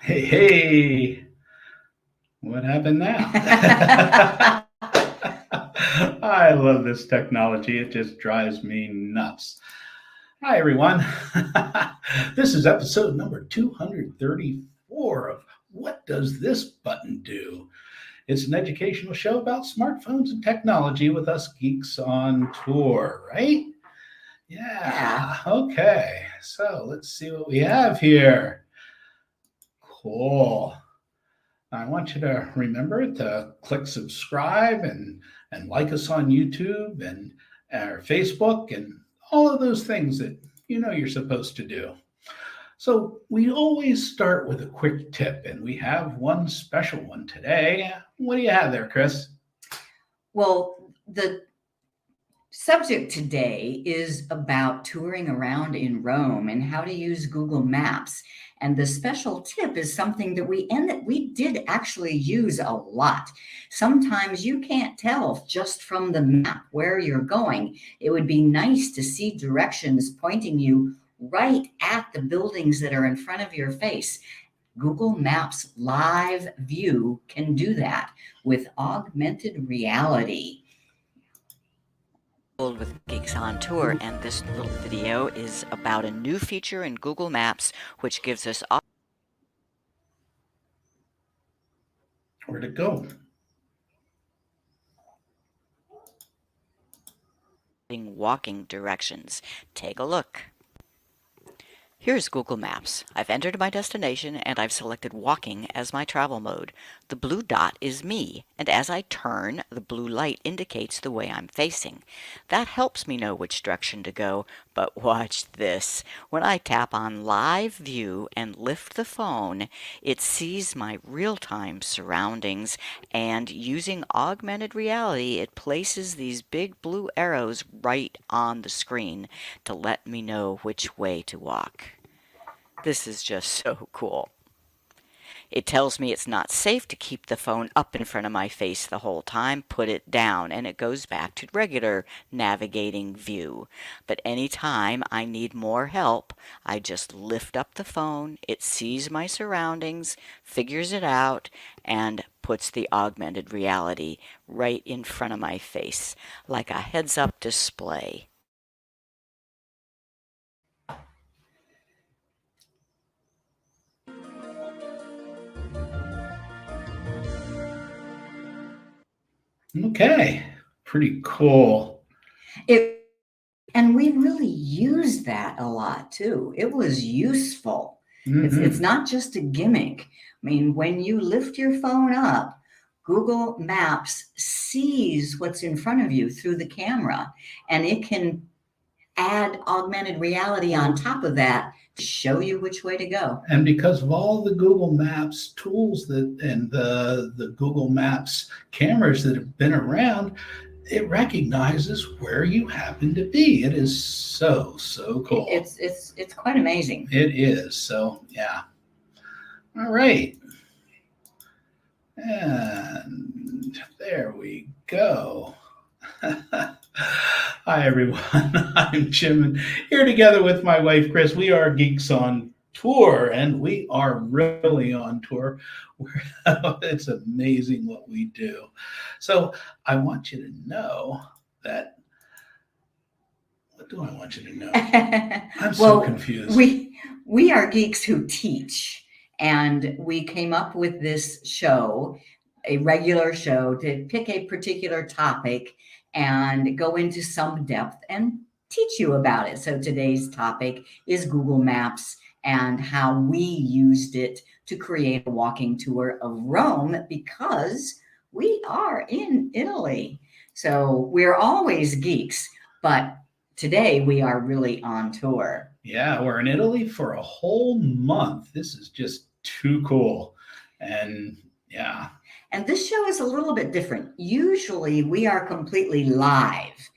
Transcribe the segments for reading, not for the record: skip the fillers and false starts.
Hey, hey, what happened now? I love this technology. It just drives me nuts. Hi, everyone. This is episode number 234 of What Does This Button Do? It's an educational show about smartphones and technology with us geeks on tour, right? Yeah. Yeah, okay. So let's see what we have here. Cool. I want you to remember to click subscribe and like us on YouTube and our Facebook and all of those things that you know you're supposed to do. So we always start with a quick tip, and we have one special one today. What do you have there, Chris? Well, the subject today is about touring around in Rome and how to use Google Maps. And the special tip is something that we did actually use a lot. Sometimes you can't tell just from the map where you're going. It would be nice to see directions pointing you right at the buildings that are in front of your face. Google Maps Live View can do that with augmented reality. With Geeks on Tour, and this little video is about a new feature in Google Maps which gives us Where'd it go? walking directions. Take a look. Here's Google Maps. I've entered my destination and I've selected walking as my travel mode. The blue dot is me, and as I turn, the blue light indicates the way I'm facing. That helps me know which direction to go, but watch this. When I tap on Live View and lift the phone, it sees my real-time surroundings, and using augmented reality, it places these big blue arrows right on the screen to let me know which way to walk. This is just so cool. It tells me it's not safe to keep the phone up in front of my face the whole time. Put it down, and it goes back to regular navigating view. But anytime I need more help, I just lift up the phone, it sees my surroundings, figures it out, and puts the augmented reality right in front of my face, like a heads-up display. Okay, pretty cool. It and we really used that a lot too. It was useful. It's Mm-hmm. not just a gimmick. I mean, when you lift your phone up, Google Maps sees what's in front of you through the camera, and it can add augmented reality on top of that to show you which way to go. And because of all the Google Maps tools that and the Google Maps cameras that have been around, it recognizes where you happen to be. It is so cool. It's quite amazing. It is. So yeah. All right. And there we go. Hi everyone. I'm Jim, and here together with my wife Chris. We are Geeks on Tour, and we are really on tour. It's amazing what we do. So I want you to know that. What do I want you to know? I'm so Well, confused. we are geeks who teach, and we came up with this show, a regular show, to pick a particular topic and go into some depth and teach you about it. So today's topic is Google Maps and how we used it to create a walking tour of Rome, because we are in Italy. So we're always geeks, but today we are really on tour. Yeah, we're in Italy for a whole month. This is just too cool. And yeah. And this show is a little bit different. Usually we are completely live,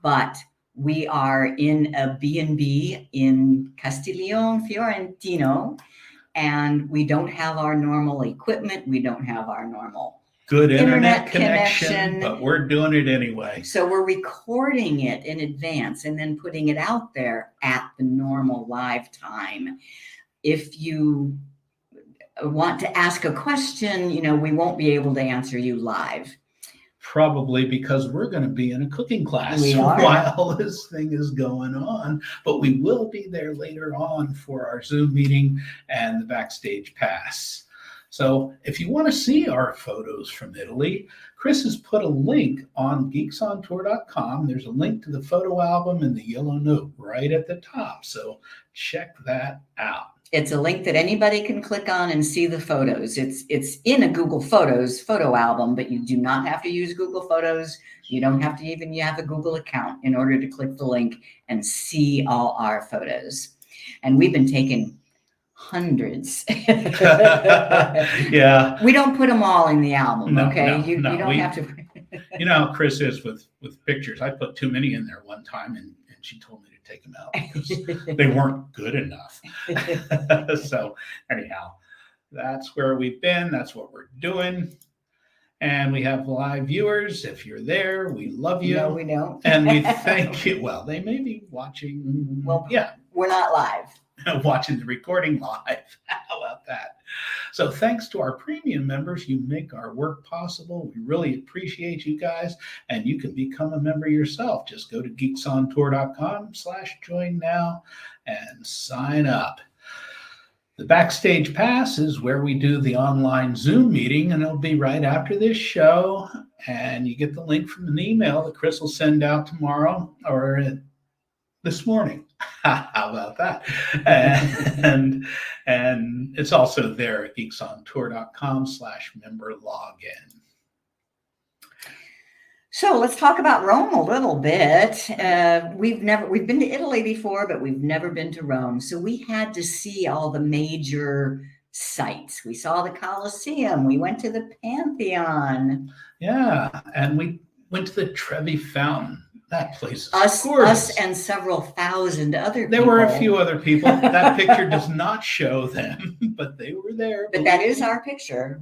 but we are in a B&B in Castiglione Fiorentino, and we don't have our normal equipment. We don't have our normal Good internet connection, but we're doing it anyway. So we're recording it in advance and then putting it out there at the normal live time. If you want to ask a question, we won't be able to answer you live. Probably because we're going to be in a cooking class We are. while this thing is going on, but we will be there later on for our Zoom meeting and the backstage pass. So if you want to see our photos from Italy, Chris has put a link on geeksontour.com. There's a link to the photo album and the yellow note right at the top. So check that out. It's a link that anybody can click on and see the photos. It's in a Google Photos photo album, but you do not have to use Google Photos. You don't have to even have a Google account in order to click the link and see all our photos. And we've been taking hundreds. Yeah. We don't put them all in the album, No, okay? no, you no, don't have to. You know how Chris is with pictures. I put too many in there one time and she told me to take them out because they weren't good enough. So anyhow, that's where we've been. That's what we're doing. And we have live viewers. If you're there, we love you. No, we don't. And we thank you. Well, they may be watching. Well, yeah. We're not live. Watching the recording live. How about that? So thanks to our premium members, you make our work possible. We really appreciate you guys, and you can become a member yourself. Just go to geeksontour.com/join now and sign up. The Backstage Pass is where we do the online Zoom meeting, and it'll be right after this show. And you get the link from an email that Chris will send out tomorrow or this morning. How about that? And it's also there at geeksontour.com/member login. So let's talk about Rome a little bit. We've been to Italy before, but we've never been to Rome. So we had to see all the major sites. We saw the Colosseum. We went to the Pantheon. Yeah, and we went to the Trevi Fountain. That place is Us gorgeous. and several thousand other people. There were a few other people. That picture does not show them, but they were there. But that is our picture.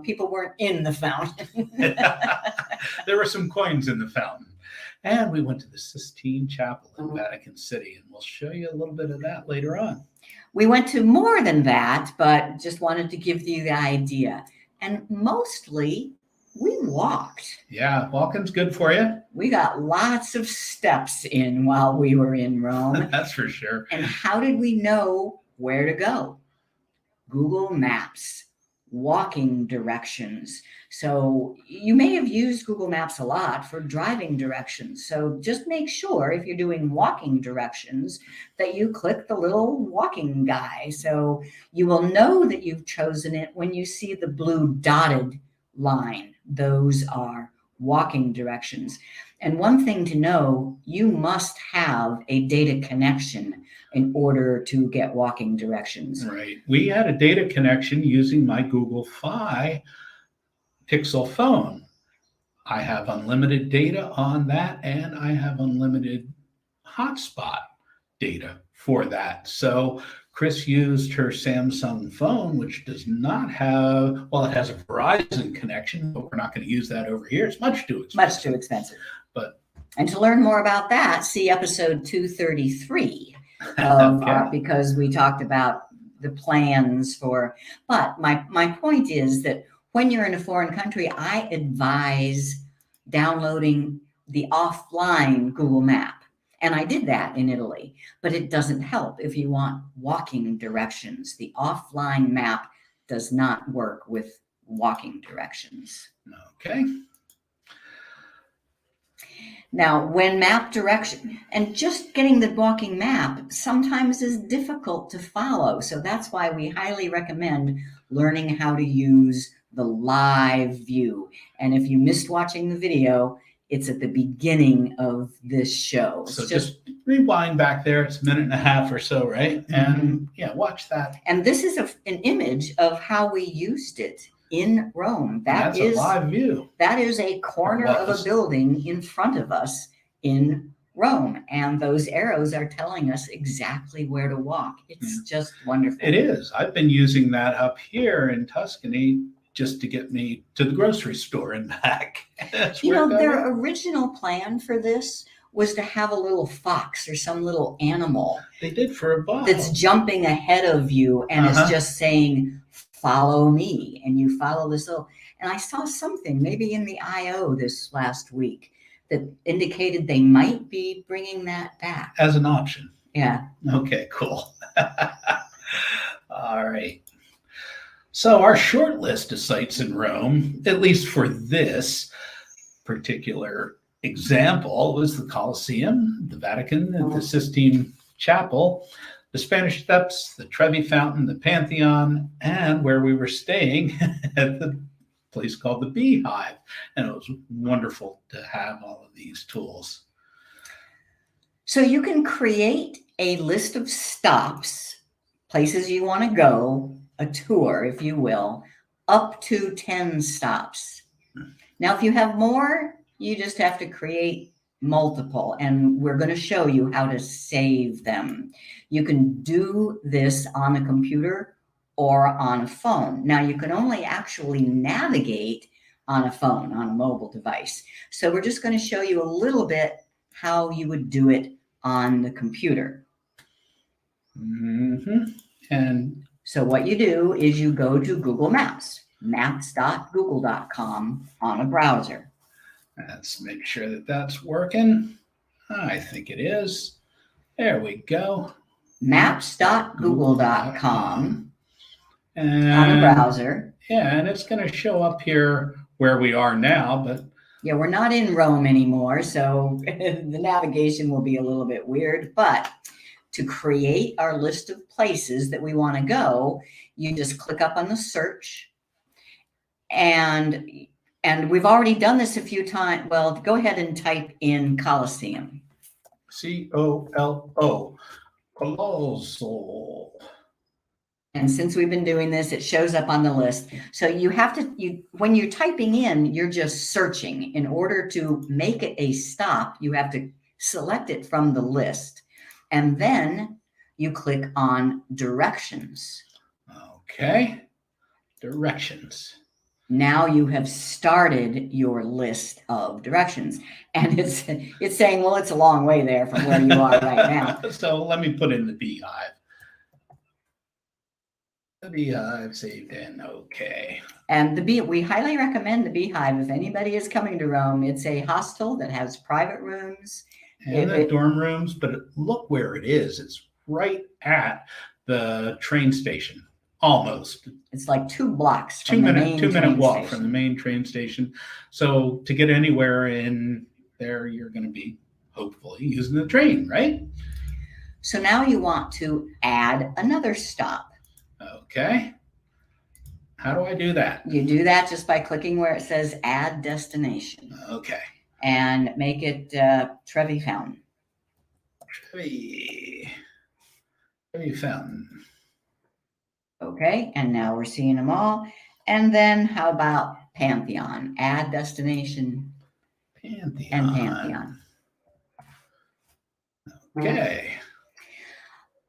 People weren't in the fountain. There were some coins in the fountain. And we went to the Sistine Chapel in Vatican City, and we'll show you a little bit of that later on. We went to more than that, but just wanted to give you the idea. And mostly, we walked. Yeah, walking's good for you. We got lots of steps in while we were in Rome. That's for sure. And how did we know where to go? Google Maps, walking directions. So you may have used Google Maps a lot for driving directions. So just make sure if you're doing walking directions that you click the little walking guy. So you will know that you've chosen it when you see the blue dotted line. Those are walking directions. And one thing to know, you must have a data connection in order to get walking directions. Right. We had a data connection using my Google Fi Pixel phone. I have unlimited data on that, and I have unlimited hotspot data for that. So Chris used her Samsung phone, which does not have, well, it has a Verizon connection, but we're not going to use that over here. It's much too expensive. Much too expensive. And to learn more about that, see episode 233 because we talked about the plans for, but my point is that when you're in a foreign country, I advise downloading the offline Google Map. And I did that in Italy, but it doesn't help if you want walking directions. The offline map does not work with walking directions. Okay. Now, when map direction, and just getting the walking map sometimes is difficult to follow. So that's why we highly recommend learning how to use the live view. And if you missed watching the video, it's at the beginning of this show. So just rewind back there. It's a minute and a half or so, right? And yeah, watch that. And this is an image of how we used it in Rome. That's a live view. That is a corner of a building in front of us in Rome. And those arrows are telling us exactly where to walk. It's just wonderful. It is. I've been using that up here in Tuscany just to get me to the grocery store and back. Their original plan for this was to have a little fox or some little animal. They did for a while. That's jumping ahead of you and is just saying, follow me, and you follow this little, and I saw something maybe in the IO this last week that indicated they might be bringing that back. As an option. Yeah. Okay, cool. All right. So our short list of sites in Rome, at least for this particular example, was the Colosseum, the Vatican, the Sistine Chapel, the Spanish Steps, the Trevi Fountain, the Pantheon, and where we were staying at the place called the Beehive. And it was wonderful to have all of these tools. So you can create a list of stops, places you want to go, a tour, if you will, up to 10 stops. Now, if you have more, you just have to create multiple, and we're going to show you how to save them. You can do this on a computer or on a phone. Now, you can only actually navigate on a phone, on a mobile device. So we're just going to show you a little bit how you would do it on the computer. And so what you do is you go to Google Maps, maps.google.com on a browser. Let's make sure that that's working. I think it is. There we go. Maps.google.com and on a browser. Yeah, and it's going to show up here where we are now, but yeah, we're not in Rome anymore, so the navigation will be a little bit weird, but to create our list of places that we want to go, you just click up on the search, and we've already done this a few times. Well, go ahead and type in Colosseum. C-O-L-O, Colossal. And since we've been doing this, it shows up on the list. So you have to, when you're typing in, you're just searching. In order to make it a stop, you have to select it from the list. And then you click on directions. Okay, directions. Now you have started your list of directions. And it's saying, well, it's a long way there from where you are right now. So let me put in the Beehive. The Beehive saved in, okay. And we highly recommend the Beehive. If anybody is coming to Rome, it's a hostel that has private rooms. And the dorm rooms, but look where it is. It's right at the train station, almost. It's like 2 blocks from the main 2-minute walk station. from the main train station. So to get anywhere in there, you're going to be hopefully using the train, right? So now you want to add another stop. Okay. How do I do that? You do that just by clicking where it says add destination. Okay. And make it Trevi Fountain. Trevi Fountain. Okay, and now we're seeing them all. And then how about Pantheon? Add destination. Pantheon. And Pantheon. Okay.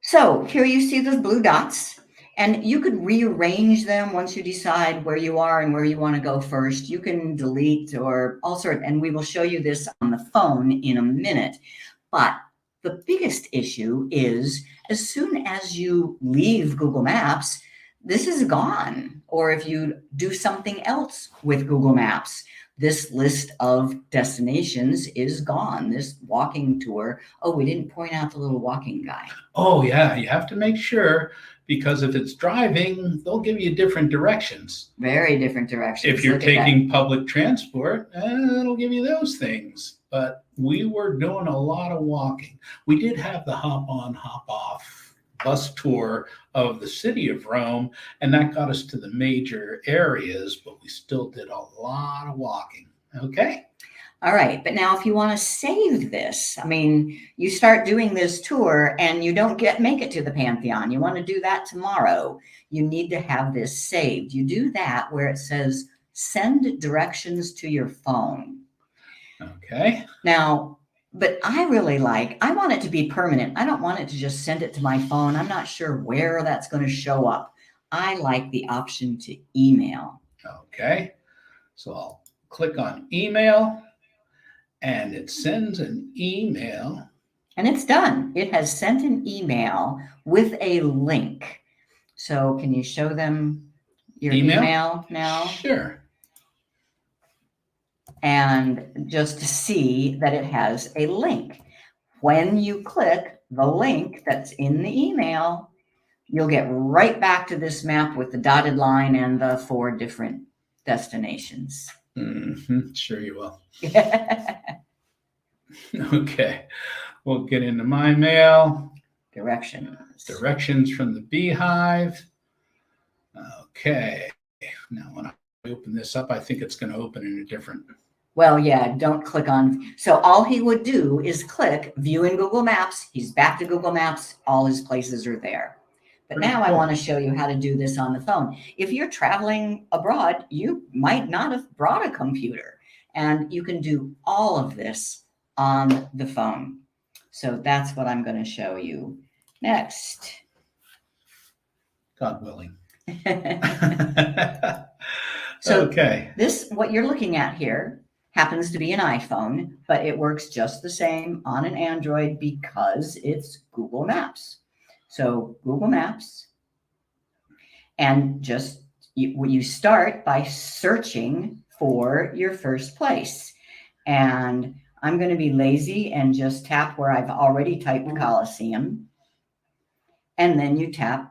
So here you see those blue dots. And you could rearrange them once you decide where you are and where you want to go first. You can delete or all sorts, and we will show you this on the phone in a minute. But the biggest issue is as soon as you leave Google Maps, this is gone. Or if you do something else with Google Maps, this list of destinations is gone. This walking tour. Oh, we didn't point out the little walking guy. Oh, yeah. You have to make sure, because if it's driving, they'll give you different directions. Very different directions. If you're taking public transport, it'll give you those things. But we were doing a lot of walking. We did have the hop on, hop off bus tour of the city of Rome, and that got us to the major areas, but we still did a lot of walking. Okay. All right. But now if you want to save this, I mean, you start doing this tour and you don't make it to the Pantheon. You want to do that tomorrow. You need to have this saved. You do that where it says send directions to your phone. Okay. Now, but I want it to be permanent. I don't want it to just send it to my phone. I'm not sure where that's going to show up. I like the option to email. Okay. So I'll click on email. And it sends an email. And it's done. It has sent an email with a link. So can you show them your Email? email now, Sure. and just to see that it has a link. When you click the link that's in the email, you'll get right back to this map with the dotted line and the 4 different destinations. Sure you will. Okay. We'll get into my mail. Directions from the beehive. Okay. Now when I open this up, I think it's going to open in a different. Well, yeah, don't click on. So all he would do is click view in Google Maps. He's back to Google Maps. All his places are there. But Pretty now I cool. want to show you how to do this on the phone. If you're traveling abroad, you might not have brought a computer, and you can do all of this on the phone. So that's what I'm going to show you next. God willing. So okay. This, what you're looking at here, happens to be an iPhone, but it works just the same on an Android because it's Google Maps. So Google Maps, and just you start by searching for your first place. And I'm going to be lazy and just tap where I've already typed Coliseum. And then you tap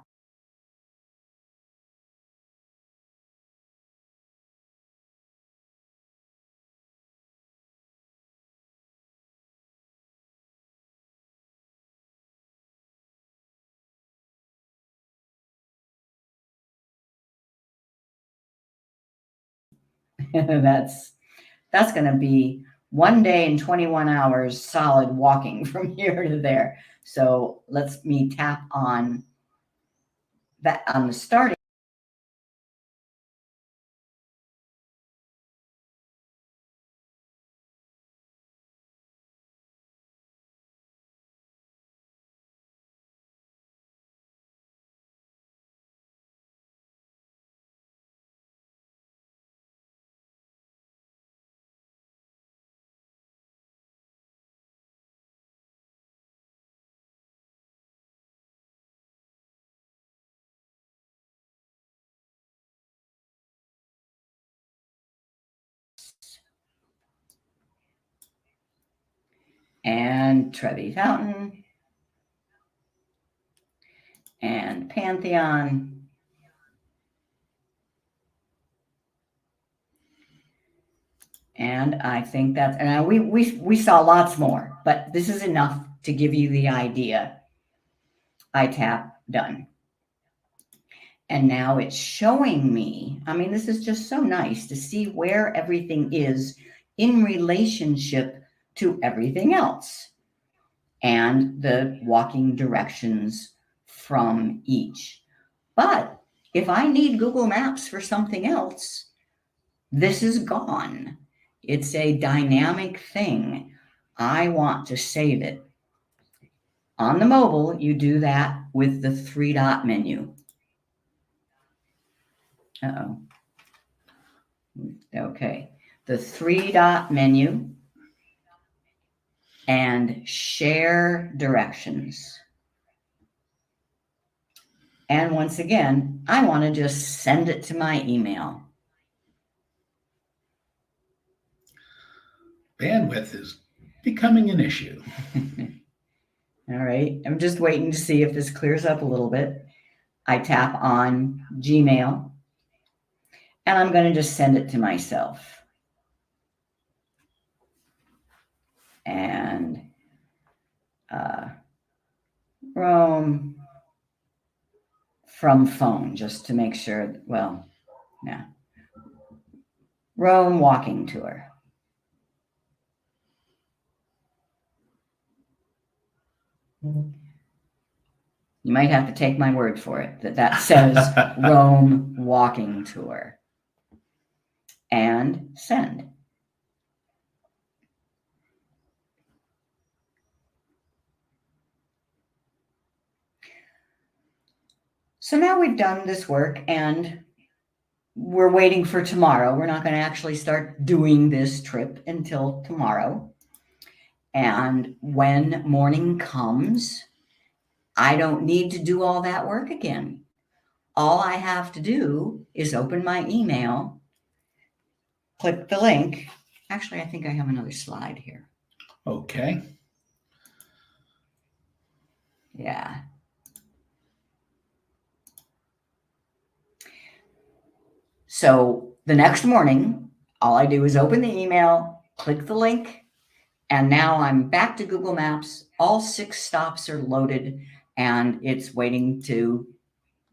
that's going to be 1 day and 21 hours solid walking from here to there. So let's me tap on that on the starting. And Trevi Fountain and Pantheon. And I think that's, and we saw lots more, but this is enough to give you the idea. I tap done. And now it's showing me, I mean, this is just so nice to see where everything is in relationship to everything else, and the walking directions from each. But if I need Google Maps for something else, this is gone. It's a dynamic thing. I want to save it. On the mobile, you do that with the 3-dot menu. Uh-oh. Okay. The 3-dot menu and share directions. And once again, I want to just send it to my email. Bandwidth is becoming an issue. All right. I'm just waiting to see if this clears up a little bit. I tap on Gmail, and I'm going to just send it to myself. And Rome from phone, just to make sure. Well, yeah. Rome walking tour. You might have to take my word for it that says Rome walking tour. And send. So now we've done this work and we're waiting for tomorrow. We're not going to actually start doing this trip until tomorrow. And when morning comes, I don't need to do all that work again. all I have to do is open my email, click the link. Actually, I think I have another slide here. Okay. Yeah. So the next morning, all I do is open the email, click the link, and now I'm back to Google Maps. All 6 stops are loaded, and it's waiting to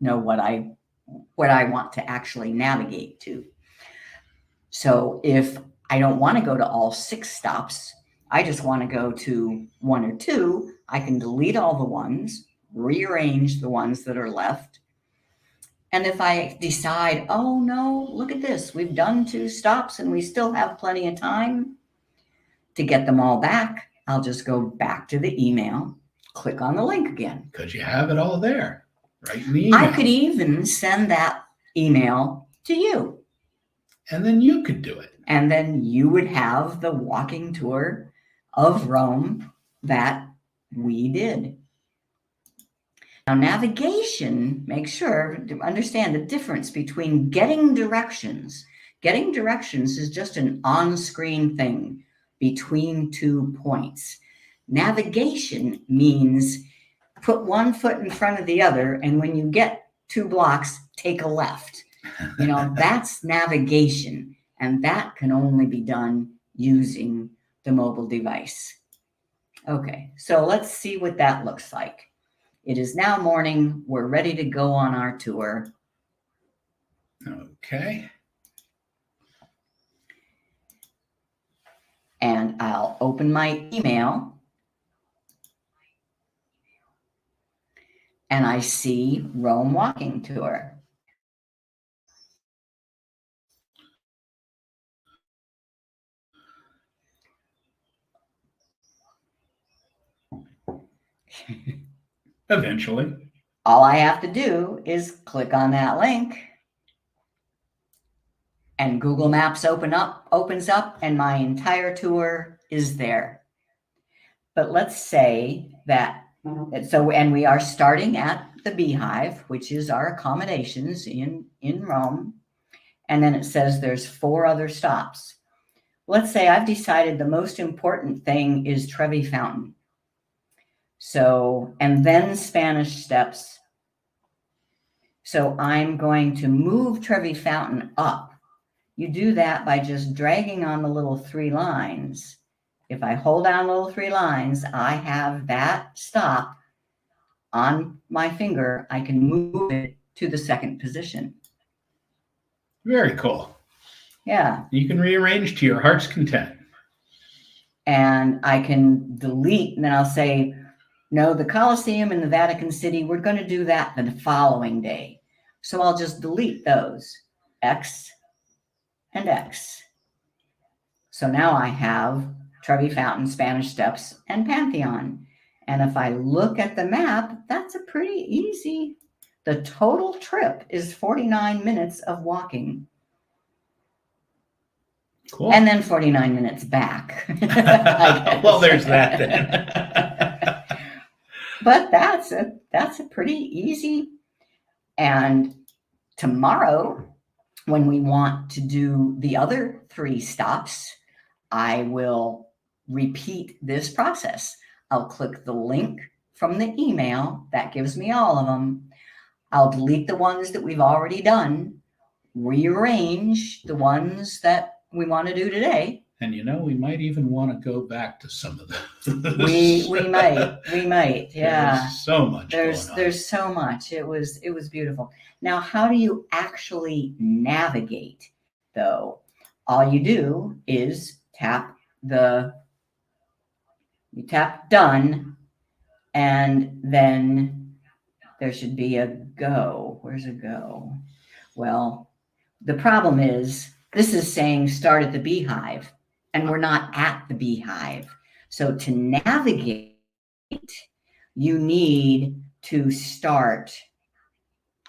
know what I want to actually navigate to. So if I don't want to go to all 6 stops, I just want to go to 1 or 2, I can delete all the ones, rearrange the ones that are left. And if I decide, oh no, look at this, we've done 2 stops and we still have plenty of time to get them all back, I'll just go back to the email, click on the link again. Because you have it all there, right in the email. I could even send that email to you. And then you could do it. And then you would have the walking tour of Rome that we did. Now, navigation, make sure to understand the difference between getting directions. Getting directions is just an on-screen thing between 2 points. Navigation means put one foot in front of the other, and when you get 2 blocks, take a left. That's navigation, and that can only be done using the mobile device. Okay, so let's see what that looks like. It is now morning. We're ready to go on our tour. Okay. And I'll open my email. And I see Rome walking tour. Eventually. All I have to do is click on that link, and Google Maps opens up, and my entire tour is there. But let's say that, and we are starting at the Beehive, which is our accommodations in Rome. And then it says there's 4 other stops. Let's say I've decided the most important thing is Trevi Fountain. So, and then Spanish Steps. So I'm going to move Trevi Fountain up. You do that by just dragging on the little 3 lines. If I hold down the little 3 lines, I have that stop on my finger. I can move it to the 2nd position. Very cool. Yeah. You can rearrange to your heart's content. And I can delete, and then I'll say, no, the Colosseum in the Vatican City, we're going to do that the following day. So I'll just delete those, X and X. So now I have Trevi Fountain, Spanish Steps, and Pantheon. And if I look at the map, that's a pretty easy. The total trip is 49 minutes of walking. Cool. And then 49 minutes back. Well, there's that then. But that's a pretty easy. And tomorrow, when we want to do the other 3 stops, I will repeat this process. I'll click the link from the email. That gives me all of them. I'll delete the ones that we've already done, rearrange the ones that we want to do today. And we might even want to go back to some of those. We might, yeah. There's so much going on. There's so much. It was beautiful. Now, how do you actually navigate, though? All you do is tap done, and then there should be a go. Where's a go? Well, the problem is this is saying start at the Beehive, and we're not at the Beehive. So to navigate, you need to start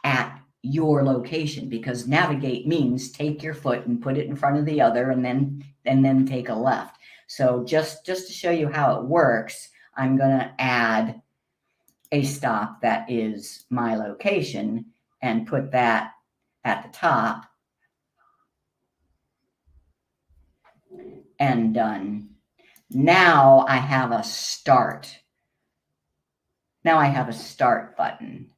at your location, because navigate means take your foot and put it in front of the other, and then take a left. So just to show you how it works, I'm going to add a stop that is my location, and put that at the top. And done. Now I have a start. Now I have a start button.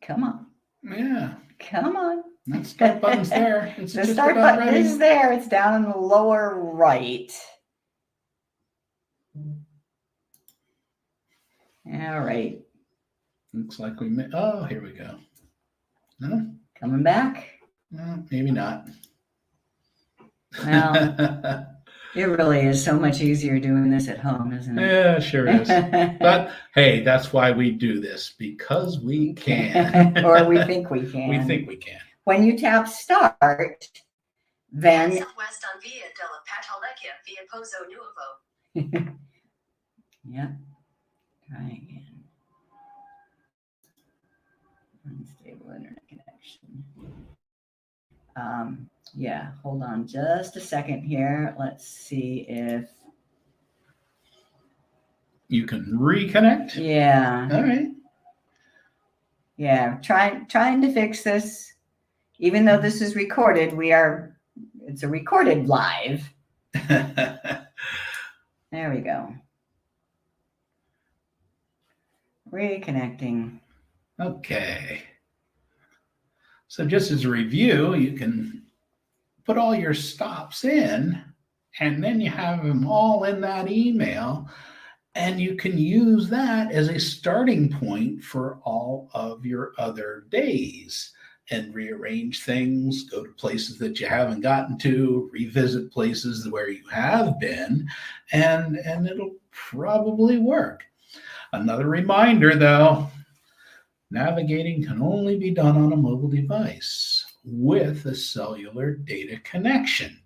Come on. Yeah. Come on. That start button's there. It's The just start about button ready. is there. It's down in the lower right. All right. Looks like we may. Oh, here we go. No? Coming back. No, maybe not. Well, it really is so much easier doing this at home, isn't it? Yeah, sure is. But hey, that's why we do this, because we can. Or we think we can. We think we can. When you tap start, then Southwest on Via della Patalecchia via Pozzo Nuovo. yeah. Try again. Unstable internet connection. Yeah, hold on just a second here. Let's see if. You can reconnect. Yeah. All right. Yeah. Trying to fix this. Even though this is recorded, it's a recorded live. There we go. Reconnecting. Okay. So just as a review, you can put all your stops in, and then you have them all in that email, and you can use that as a starting point for all of your other days and rearrange things, go to places that you haven't gotten to, revisit places where you have been, and it'll probably work. Another reminder, though, navigating can only be done on a mobile device with a cellular data connection,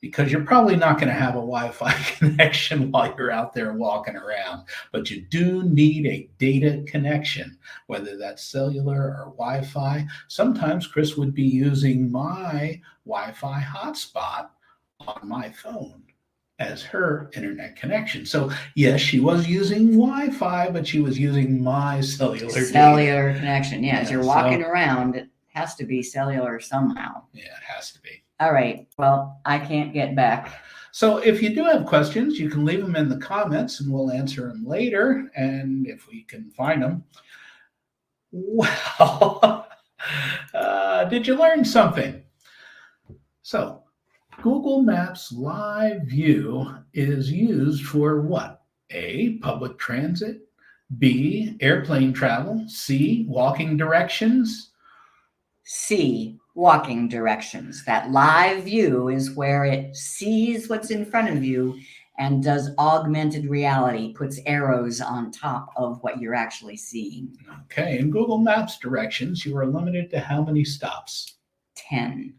because you're probably not going to have a Wi-Fi connection while you're out there walking around, but you do need a data connection, whether that's cellular or Wi-Fi. Sometimes Chris would be using my Wi-Fi hotspot on my phone as her internet connection. So yes, she was using Wi-Fi, but she was using my cellular data. Connection. Yeah, as Yeah, you're walking around, it has to be cellular somehow. Yeah, it has to be. All right. Well, I can't get back. So if you do have questions, you can leave them in the comments and we'll answer them later. And if we can find them. Well, did you learn something? So Google Maps Live View is used for what? A, public transit. B, airplane travel. C, walking directions. C, walking directions. That live view is where it sees what's in front of you and does augmented reality, puts arrows on top of what you're actually seeing. Okay, in Google Maps directions, you are limited to how many stops? 10.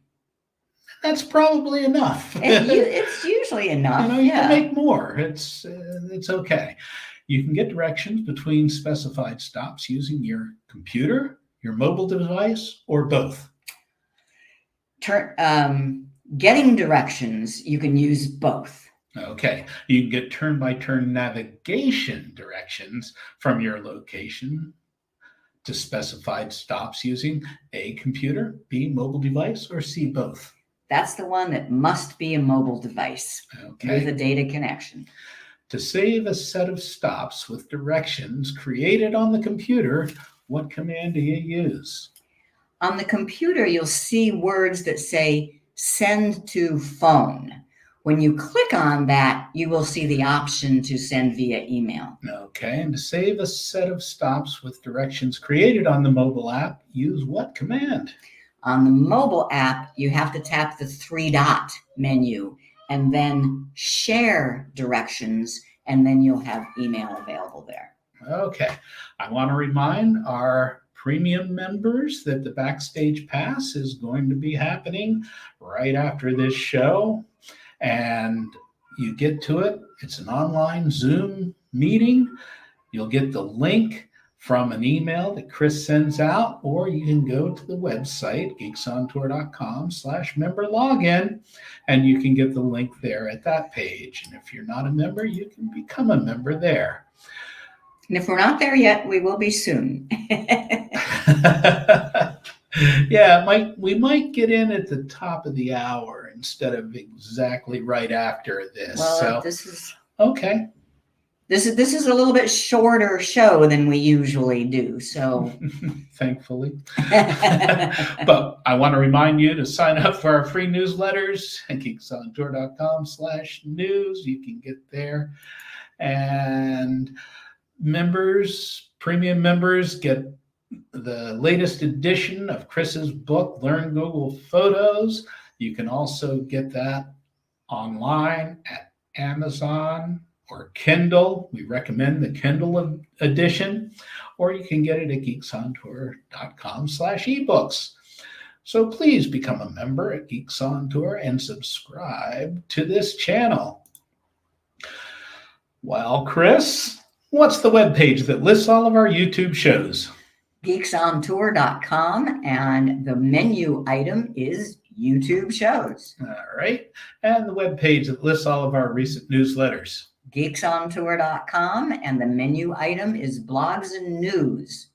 That's probably enough. It's usually enough. You can make more. It's okay. You can get directions between specified stops using your computer, your mobile device, or both. Getting directions, you can use both. Okay. You can get turn-by-turn navigation directions from your location to specified stops using A, computer, B, mobile device, or C, both. That's the one that must be a mobile device with a data connection. To save a set of stops with directions created on the computer, what command do you use? On the computer, you'll see words that say send to phone. When you click on that, you will see the option to send via email. Okay, and to save a set of stops with directions created on the mobile app, use what command? On the mobile app, you have to tap the 3-dot menu and then share directions, and then you'll have email available there. Okay, I want to remind our premium members that the Backstage Pass is going to be happening right after this show, and you get to it. It's an online Zoom meeting. You'll get the link from an email that Chris sends out, or you can go to the website, geeksontour.com/member login, and you can get the link there at that page. And if you're not a member, you can become a member there. And if we're not there yet, we will be soon. Yeah, we might get in at the top of the hour instead of exactly right after this. Well, So this is okay. this is a little bit shorter show than we usually do. So Thankfully. But I want to remind you to sign up for our free newsletters at geeksontour.com/news. You can get there. And premium members get the latest edition of Chris's book, Learn Google Photos. You can also get that online at Amazon or Kindle. We recommend the Kindle edition, or you can get it at geeksontour.com/ebooks. So please become a member at Geeks on Tour and subscribe to this channel. Well, Chris, what's the webpage that lists all of our YouTube shows? geeksontour.com, and the menu item is YouTube shows. All right. And the webpage that lists all of our recent newsletters. geeksontour.com, and the menu item is blogs and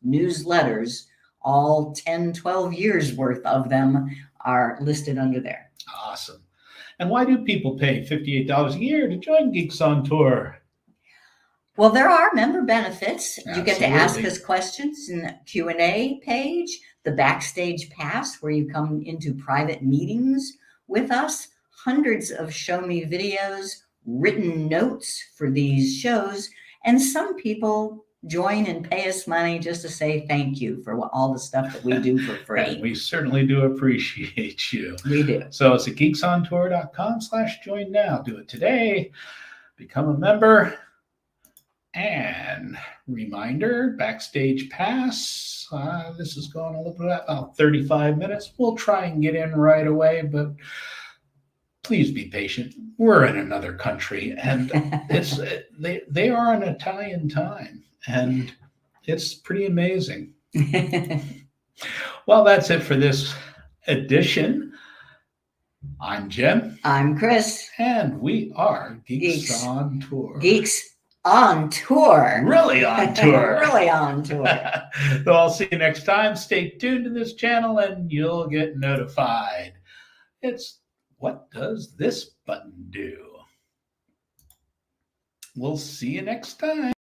newsletters. All 10, 12 years worth of them are listed under there. Awesome. And why do people pay $58 a year to join Geeks on Tour? Well, there are member benefits. You get to ask Absolutely. us questions in the Q&A page, the backstage pass where you come into private meetings with us, hundreds of show me videos, written notes for these shows, and some people join and pay us money just to say thank you for all the stuff that we do for And free. we certainly do appreciate you. We do. So it's at geeksontour.com/join now. Do it today. Become a member. And reminder, backstage pass. This is going a little bit about 35 minutes. We'll try and get in right away, but please be patient. We're in another country, and they are on Italian time, and it's pretty amazing. Well, that's it for this edition. I'm Jim. I'm Chris. And we are Geeks Geeks. on Tour. Geeks on tour. Really on tour. Really on tour. So I'll see you next time. Stay tuned to this channel and you'll get notified. It's what does this button do? We'll see you next time.